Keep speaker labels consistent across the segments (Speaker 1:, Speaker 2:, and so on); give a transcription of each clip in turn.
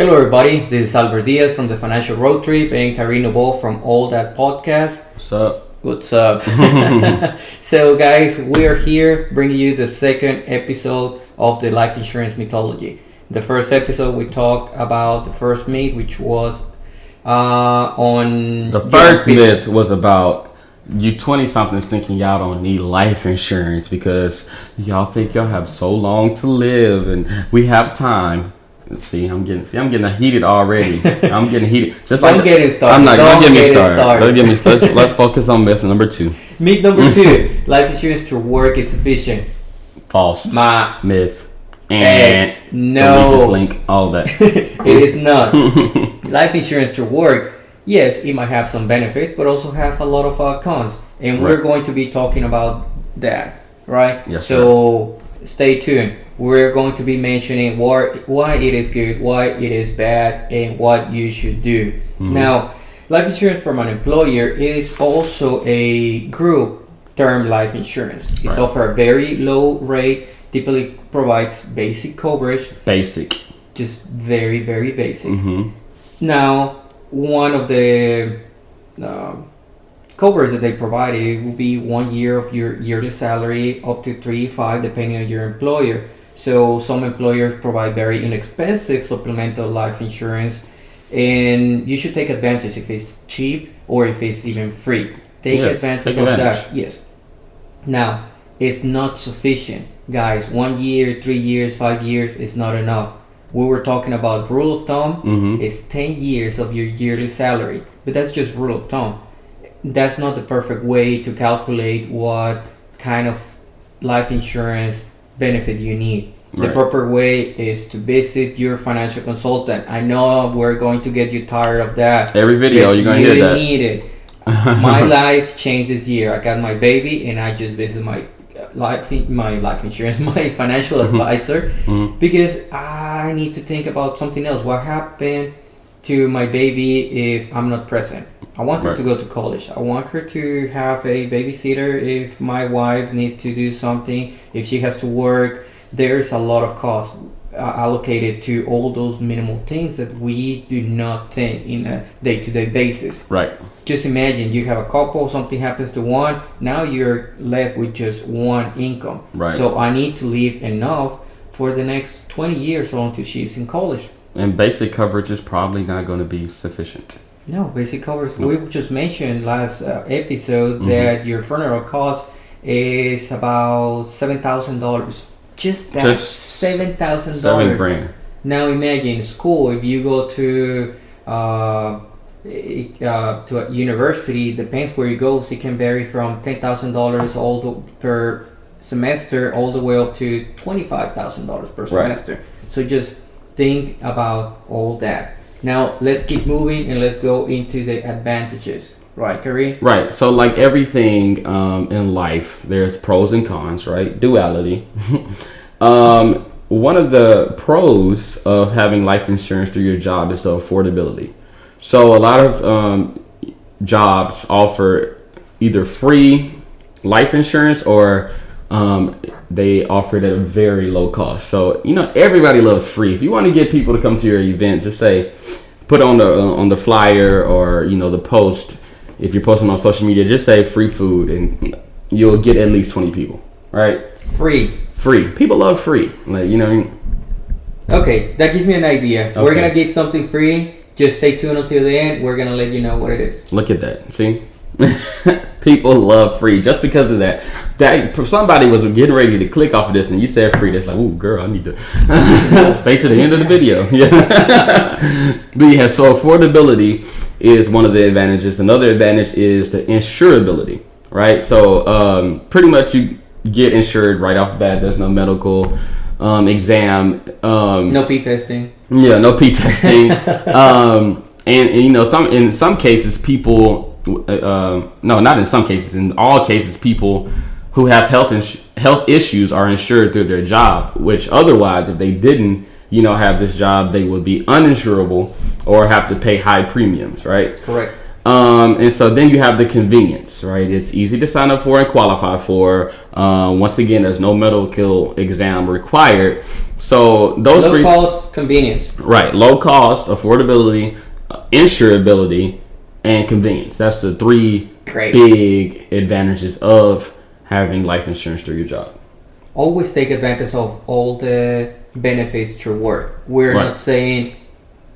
Speaker 1: Hello everybody, this is Albert Diaz from the Financial Road Trip and Karina Ball from All That Podcast.
Speaker 2: What's up?
Speaker 1: What's up? So guys, we are here bringing you the second episode of the life insurance mythology. The first episode we talked about the first myth, which was on...
Speaker 2: The first myth was about you 20-somethings thinking y'all don't need life insurance because y'all think y'all have so long to live and we have time. I'm getting heated already. I'm getting heated.
Speaker 1: Don't get it started.
Speaker 2: I'm not. Don't get me started. Let's focus on myth number 2.
Speaker 1: Myth number 2: life insurance to work is sufficient.
Speaker 2: False. Myth.
Speaker 1: X. No.
Speaker 2: Link. All that.
Speaker 1: It is not. Life insurance to work, yes, it might have some benefits, but also have a lot of cons, and we're going to be talking about that, right?
Speaker 2: Yes.
Speaker 1: So stay tuned. We're going to be mentioning why it is good, why it is bad, and what you should do. Mm-hmm. Now, life insurance from an employer is also a group term life insurance. It's offered a very low rate, typically provides basic coverage.
Speaker 2: Basic.
Speaker 1: Just very, very basic.
Speaker 2: Mm-hmm.
Speaker 1: Now, one of the coverage that they provide will be 1 year of your yearly salary, up to 3-5, depending on your employer. So some employers provide very inexpensive supplemental life insurance, and you should take advantage if it's cheap or if it's even free. Take advantage of that. Yes. Now, it's not sufficient, guys. 1 year, 3 years, 5 years is not enough. We were talking about rule of thumb. Mm-hmm. It's 10 years of your yearly salary, but that's just rule of thumb. That's not the perfect way to calculate what kind of life insurance benefit you need. The proper way is to visit your financial consultant. I know we're going to get you tired of that.
Speaker 2: Every video you're going to hear that.
Speaker 1: You need it. My life changed this year. I got my baby and I just visited my life insurance, my financial advisor, because I need to think about something else. What happened to my baby if I'm not present? I want her to go to college. I want her to have a babysitter if my wife needs to do something, if she has to work. There's a lot of cost allocated to all those minimal things that we do not think in a day-to-day basis.
Speaker 2: Right.
Speaker 1: Just imagine you have a couple, something happens to one, now you're left with just one income.
Speaker 2: Right.
Speaker 1: So I need to leave enough for the next 20 years until she's in college.
Speaker 2: And basic coverage is probably not going to be sufficient.
Speaker 1: No, basic coverage. No. We just mentioned last episode that your funeral cost is about $7,000. Just that, $7,000.
Speaker 2: $7,000.
Speaker 1: Now imagine school. If you go to a university, depends where you go. So it can vary from $10,000 per semester all the way up to $25,000 per semester. So just think about all that. Now let's keep moving and let's go into the advantages. Right, Kareem?
Speaker 2: Right. So like everything in life, there's pros and cons, right? Duality. One of the pros of having life insurance through your job is the affordability. So a lot of jobs offer either free life insurance or they offer it at a very low cost. So, everybody loves free. If you want to get people to come to your event, just say, put on the flyer or, the post. If you're posting on social media, just say free food and you'll get at least 20 people, right?
Speaker 1: Free.
Speaker 2: People love free.
Speaker 1: Okay, that gives me an idea. Okay. We're going to give something free. Just stay tuned until the end. We're going to let you know what it is.
Speaker 2: Look at that. See? People love free just because of that. Somebody was getting ready to click off of this and you said free. That's like, ooh, girl, I need to stay to the end of the video. Yeah. But yeah, so affordability is one of the advantages. Another advantage is the insurability, right? So pretty much you get insured right off the bat. There's no medical exam.
Speaker 1: No P testing.
Speaker 2: Yeah, no P testing. And in some cases, people. No, not in some cases. In all cases, people who have health issues are insured through their job, which otherwise, if they didn't, have this job, they would be uninsurable or have to pay high premiums, right?
Speaker 1: Correct.
Speaker 2: And so then you have the convenience, right? It's easy to sign up for and qualify for. Once again, there's no medical exam required. So those
Speaker 1: low cost, convenience.
Speaker 2: Right, low cost, affordability, insurability, and convenience. That's the three big advantages of having life insurance through your job.
Speaker 1: Always take advantage of all the benefits through work. We're not saying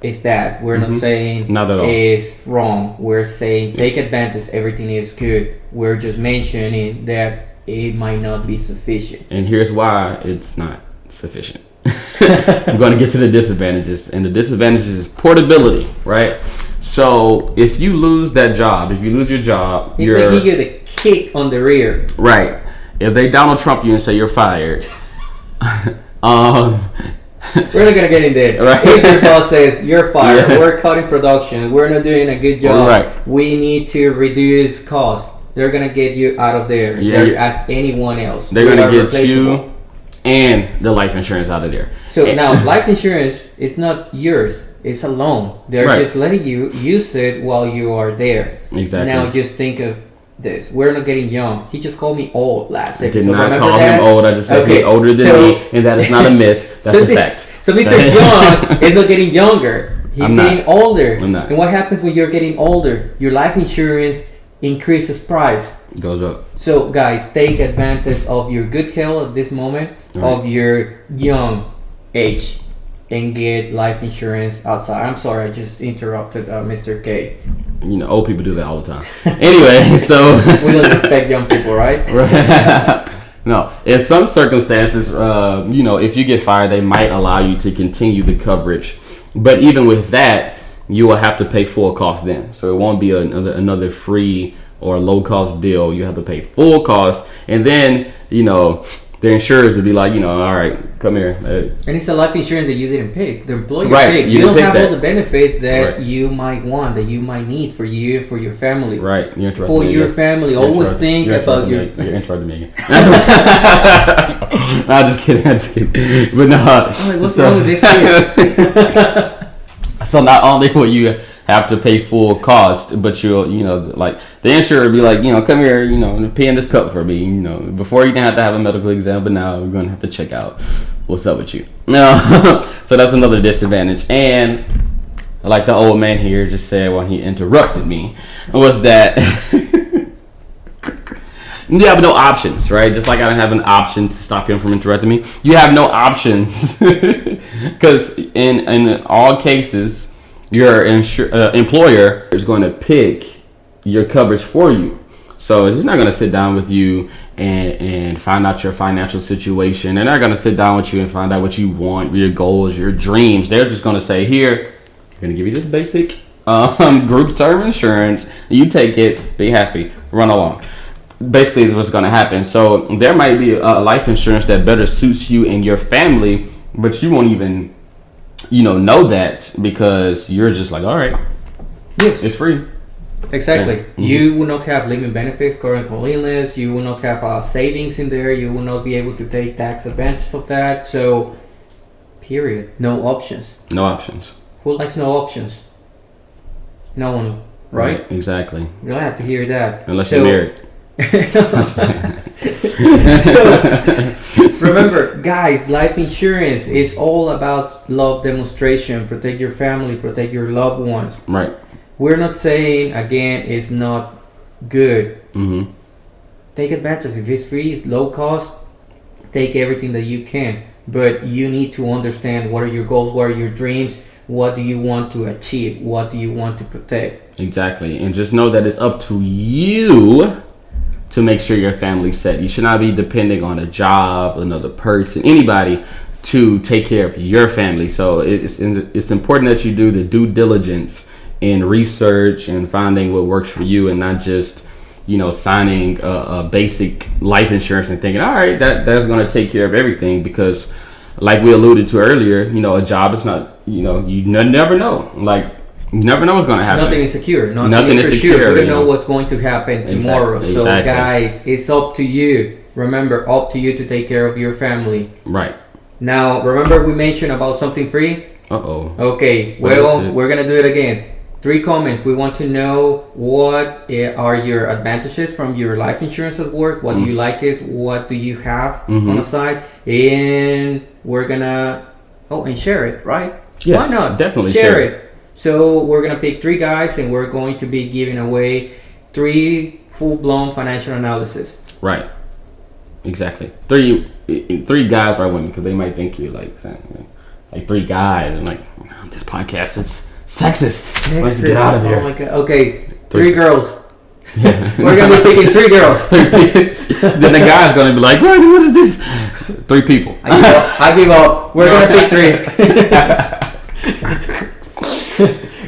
Speaker 1: it's bad. We're not saying
Speaker 2: not at all.
Speaker 1: It's wrong. We're saying take advantage. Everything is good. We're just mentioning that it might not be sufficient.
Speaker 2: And here's why it's not sufficient. I'm going to get to the disadvantages. And the disadvantages is portability, right? So if you lose that job, if you lose your job,
Speaker 1: they give you the kick on the rear.
Speaker 2: Right. If they Donald Trump you and say you're fired,
Speaker 1: we're not gonna get in there. Right. If your boss says you're fired, we're cutting production, we're not doing a good job, we need to reduce costs, they're gonna get you out of there. As anyone else.
Speaker 2: They're gonna get you and the life insurance out of there.
Speaker 1: So now life insurance is not yours. It's a loan. They're just letting you use it while you are there.
Speaker 2: Exactly.
Speaker 1: Now just think of this. We're not getting young. He just called me old last episode.
Speaker 2: I did not call him old. I just said he's older than me, and that is not a myth. That's a fact.
Speaker 1: So Mr. Young is not getting younger. He's getting older.
Speaker 2: I'm not.
Speaker 1: And what happens when you're getting older? Your life insurance increases price.
Speaker 2: Goes up.
Speaker 1: So guys, take advantage of your good health at this moment, of your young age, and get life insurance outside. I'm sorry, I just interrupted Mr. K.
Speaker 2: You know, old people do that all the time. Anyway, so
Speaker 1: we don't respect young people, right?
Speaker 2: No, in some circumstances, if you get fired, they might allow you to continue the coverage. But even with that, you will have to pay full cost then. So it won't be another free or low cost deal. You have to pay full cost, and then the insurers would be like, all right, come here.
Speaker 1: And it's a life insurance that you didn't pick. The employer
Speaker 2: picked.
Speaker 1: You don't have all the benefits that you might want, that you might need for you, for your family.
Speaker 2: Right.
Speaker 1: For your family. Always think about your...
Speaker 2: You're interrupting me again. No, just kidding. But no.
Speaker 1: What's wrong with this kid?
Speaker 2: So not only will you have to pay full cost, but you'll, like the insurer will be like, come here, pay in this cup for me, before you didn't have to have a medical exam, but now we're going to have to check out what's up with you. No, so that's another disadvantage. And like the old man here just said when he interrupted me, was that you have no options, right? Just like I don't have an option to stop him from interrupting me, you have no options because in all cases, your employer is going to pick your coverage for you. So he's not going to sit down with you and find out your financial situation. They're not going to sit down with you and find out what you want, your goals, your dreams. They're just going to say, here, I'm going to give you this basic group term insurance. You take it, be happy, run along. Basically is what's going to happen. So there might be a life insurance that better suits you and your family, but you won't even know that because you're just like, all right,
Speaker 1: yes,
Speaker 2: it's free.
Speaker 1: Exactly. Mm-hmm. You will not have living benefits, critical illness. You will not have savings in there. You will not be able to take tax advantage of that. So, period. No options.
Speaker 2: No options.
Speaker 1: Who likes no options? No one, right?
Speaker 2: Exactly.
Speaker 1: Glad to hear that.
Speaker 2: Unless you're married.
Speaker 1: So, remember, guys, life insurance is all about love demonstration. Protect your family, protect your loved ones.
Speaker 2: Right.
Speaker 1: We're not saying, again, it's not good.
Speaker 2: Mm-hmm.
Speaker 1: Take advantage. If it's free, it's low cost, take everything that you can. But you need to understand what are your goals, what are your dreams, what do you want to achieve, what do you want to protect.
Speaker 2: Exactly. And just know that it's up to you to make sure your family's set. You should not be depending on a job, another person, anybody to take care of your family. So it's important that you do the due diligence in research and finding what works for you, and not just signing a basic life insurance and thinking, all right, that's going to take care of everything. Because like we alluded to earlier, a job is not, you never know. Like, you never know what's going to happen.
Speaker 1: Nothing is secure. Nothing is secure. We don't know what's going to happen tomorrow.
Speaker 2: Exactly.
Speaker 1: So guys, it's up to you. Remember, up to you to take care of your family.
Speaker 2: Right.
Speaker 1: Now, remember we mentioned about something free?
Speaker 2: Uh-oh.
Speaker 1: Okay, well, we're going to do it again. 3 comments. We want to know what are your advantages from your life insurance at work. What do you like it? What do you have on the side? And we're gonna and share it, right?
Speaker 2: Yes,
Speaker 1: why not?
Speaker 2: Definitely
Speaker 1: share it. So we're gonna pick 3 guys, and we're going to be giving away 3 full-blown financial analysis.
Speaker 2: Right. Exactly. 3 guys or women, because they might think you're like 3 guys, and like, this podcast is sexist. Let's get out of here.
Speaker 1: Oh my god. Okay, 3 girls.
Speaker 2: Yeah.
Speaker 1: We're gonna be picking 3 girls.
Speaker 2: Then the guy's gonna be like, what is this? 3 people.
Speaker 1: I give up. We're gonna pick 3.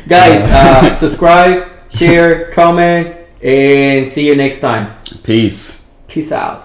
Speaker 1: Guys, subscribe, share, comment, and see you next time.
Speaker 2: Peace.
Speaker 1: Peace out.